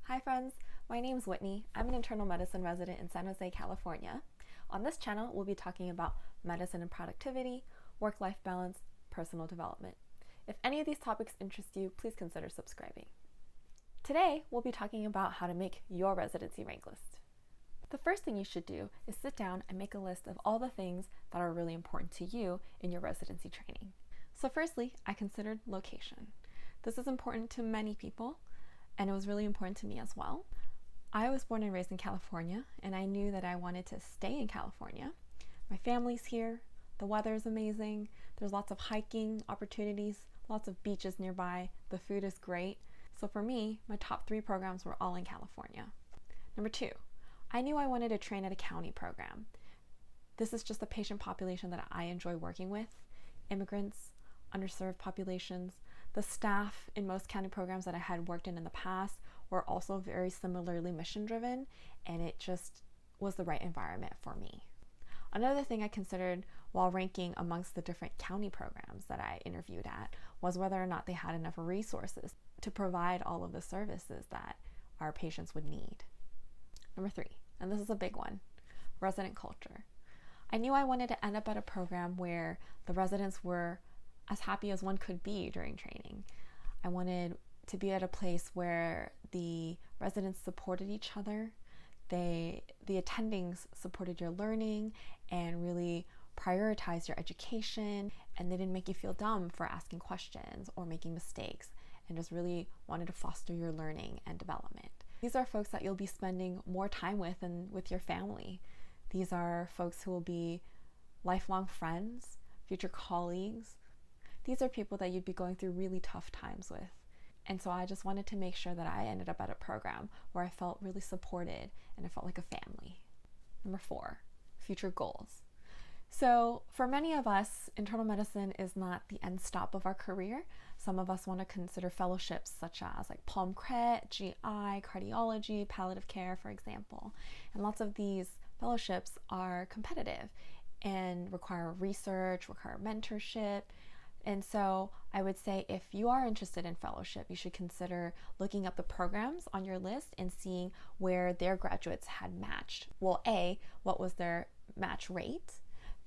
Hi friends, my name is Whitney. I'm an internal medicine resident in San Jose, California. On this channel, we'll be talking about medicine and productivity, work-life balance, personal development. If any of these topics interest you, please consider subscribing. Today, we'll be talking about how to make your residency rank list. The first thing you should do is sit down and make a list of all the things that are really important to you in your residency training. So firstly, I considered location. This is important to many people, and it was really important to me as well. I was born and raised in California, and I knew that I wanted to stay in California. My family's here, the weather is amazing, there's lots of hiking opportunities, lots of beaches nearby, the food is great. So for me, my top 3 programs were all in California. Number 2, I knew I wanted to train at a county program. This is just the patient population that I enjoy working with, immigrants, underserved populations. The staff in most county programs that I had worked in the past were also very similarly mission driven, and it just was the right environment for me. Another thing I considered while ranking amongst the different county programs that I interviewed at was whether or not they had enough resources to provide all of the services that our patients would need. Number 3, and this is a big one, resident culture. I knew I wanted to end up at a program where the residents were as happy as one could be during training. I wanted to be at a place where the residents supported each other, the attendings supported your learning and really prioritized your education, and they didn't make you feel dumb for asking questions or making mistakes, and just really wanted to foster your learning and development. These are folks that you'll be spending more time with than with your family. These are folks who will be lifelong friends, future colleagues. These are people that you'd be going through really tough times with. And so I just wanted to make sure that I ended up at a program where I felt really supported and I felt like a family. Number 4, future goals. So for many of us, internal medicine is not the end stop of our career. Some of us want to consider fellowships such as like Palm Cret, GI, cardiology, palliative care, for example. And lots of these fellowships are competitive and require research, require mentorship. And so I would say if you are interested in fellowship, you should consider looking up the programs on your list and seeing where their graduates had matched. Well, A, what was their match rate?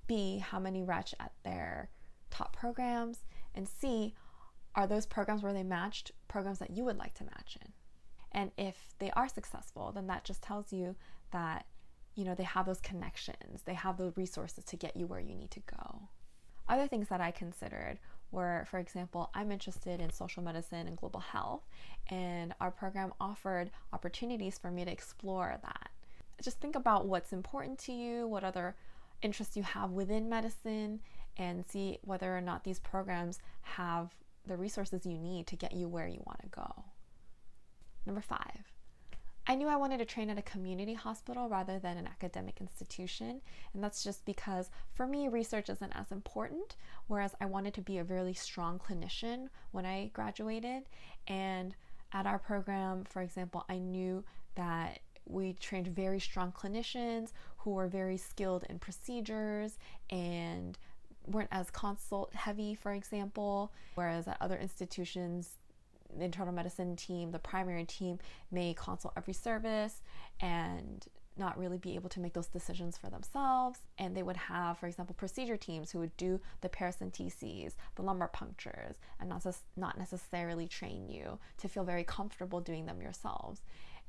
B, how many matched at their top programs? And C, are those programs where they matched programs that you would like to match in? And if they are successful, then that just tells you that, they have those connections, they have the resources to get you where you need to go. Other things that I considered were, for example, I'm interested in social medicine and global health, and our program offered opportunities for me to explore that. Just think about what's important to you, what other interests you have within medicine, and see whether or not these programs have the resources you need to get you where you want to go. Number 5, I knew I wanted to train at a community hospital rather than an academic institution, and that's just because for me research isn't as important, whereas I wanted to be a really strong clinician when I graduated. And at our program, for example, I knew that we trained very strong clinicians who were very skilled in procedures and weren't as consult heavy, for example, whereas at other institutions, the internal medicine team, the primary team, may consult every service and not really be able to make those decisions for themselves. And they would have, for example, procedure teams who would do the paracenteses, the lumbar punctures, and not necessarily train you to feel very comfortable doing them yourselves.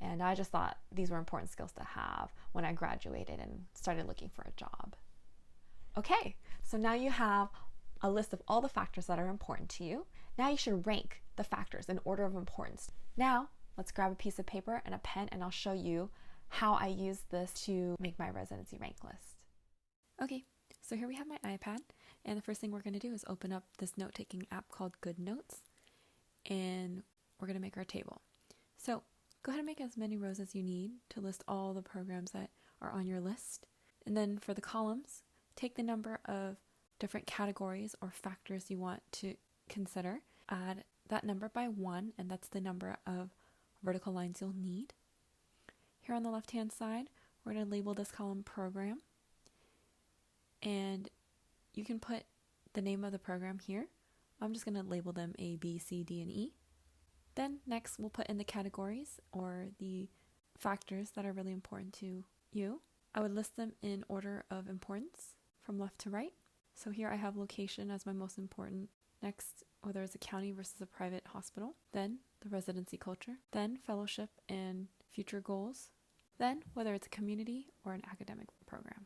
And I just thought these were important skills to have when I graduated and started looking for a job. Okay, so now you have a list of all the factors that are important to you. Now you should rank the factors in order of importance. Now, let's grab a piece of paper and a pen and I'll show you how I use this to make my residency rank list. Okay, so here we have my iPad, and the first thing we're going to do is open up this note-taking app called Good Notes, and we're going to make our table. So go ahead and make as many rows as you need to list all the programs that are on your list. And then for the columns, take the number of different categories or factors you want to consider, add that number by 1, and that's the number of vertical lines you'll need. Here on the left hand side, we're going to label this column program, and you can put the name of the program here. I'm just going to label them A, B, C, D, and E. Then next we'll put in the categories or the factors that are really important to you. I would list them in order of importance from left to right. So here I have location as my most important. Next, whether it's a county versus a private hospital. Then the residency culture. Then fellowship and future goals. Then whether it's a community or an academic program.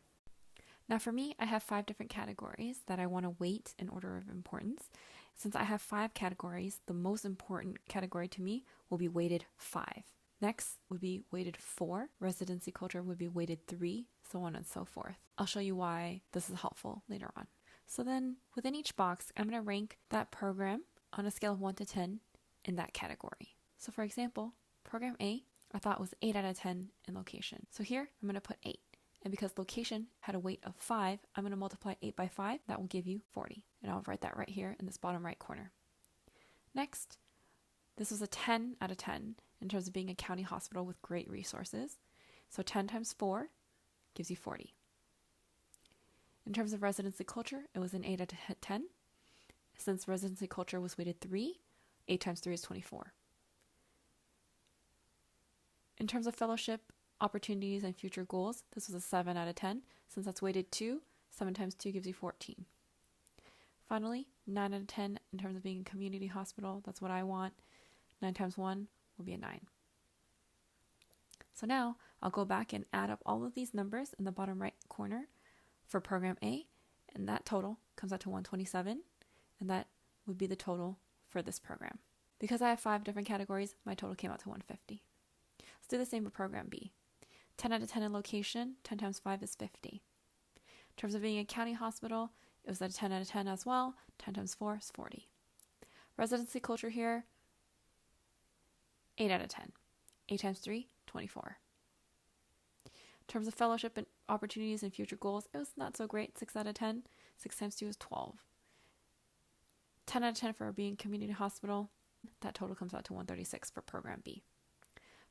Now for me, I have 5 different categories that I want to weight in order of importance. Since I have 5 categories, the most important category to me will be weighted 5. Next would be weighted 4. Residency culture would be weighted 3, so on and so forth. I'll show you why this is helpful later on. So then within each box, I'm going to rank that program on a scale of 1 to 10 in that category. So for example, program A, I thought was 8 out of 10 in location. So here I'm going to put 8. And because location had a weight of 5, I'm going to multiply 8 by 5. That will give you 40. And I'll write that right here in this bottom right corner. Next, this was a 10 out of 10 in terms of being a county hospital with great resources. So 10 times 4 gives you 40. In terms of residency culture, it was an 8 out of 10. Since residency culture was weighted 3, 8 times 3 is 24. In terms of fellowship, opportunities, and future goals, this was a 7 out of 10. Since that's weighted 2, 7 times 2 gives you 14. Finally, 9 out of 10 in terms of being a community hospital. That's what I want. 9 times 1 will be a 9. So now I'll go back and add up all of these numbers in the bottom right corner for program A, and that total comes out to 127, and that would be the total for this program. Because I have 5 different categories, my total came out to 150. Let's do the same for program B. 10 out of 10 in location, 10 times 5 is 50. In terms of being a county hospital, it was a 10 out of 10 as well. 10 times 4 is 40. Residency culture here, 8 out of 10. 8 times 3, 24. In terms of fellowship and opportunities and future goals, it was not so great. 6 out of 10. 6 times 2 is 12. 10 out of 10 for being community hospital. That total comes out to 136 for program B.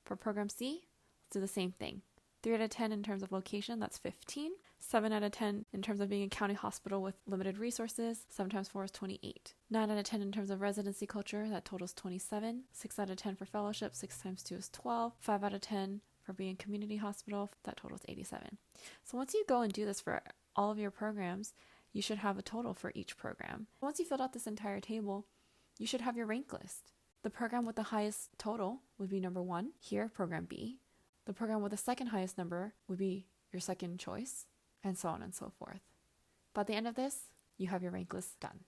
For program C, let's do the same thing. 3 out of 10 in terms of location, that's 15. 7 out of 10 in terms of being a county hospital with limited resources, 7 times 4 is 28. 9 out of 10 in terms of residency culture, that totals 27. 6 out of 10 for fellowship, 6 times 2 is 12. 5 out of 10 for being a community hospital, that totals 87. So once you go and do this for all of your programs, you should have a total for each program. Once you filled out this entire table, you should have your rank list. The program with the highest total would be number 1, here, program B. The program with the second highest number would be your second choice, and so on and so forth. But at the end of this, you have your rank list done.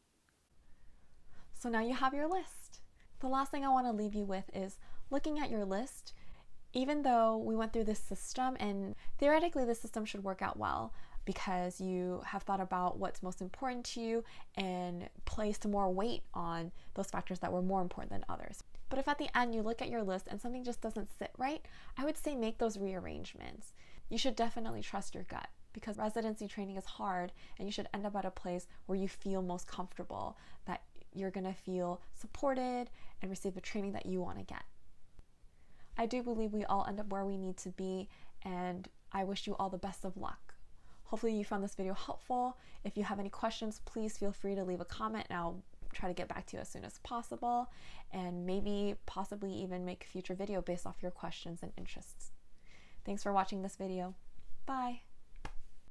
So now you have your list. The last thing I want to leave you with is looking at your list. Even though we went through this system, and theoretically this system should work out well because you have thought about what's most important to you and placed more weight on those factors that were more important than others. But if at the end you look at your list and something just doesn't sit right, I would say make those rearrangements. You should definitely trust your gut because residency training is hard, and you should end up at a place where you feel most comfortable, that you're going to feel supported and receive the training that you want to get. I do believe we all end up where we need to be, and I wish you all the best of luck. Hopefully you found this video helpful. If you have any questions, please feel free to leave a comment and I'll try to get back to you as soon as possible, and maybe possibly even make a future video based off your questions and interests. Thanks for watching this video. Bye.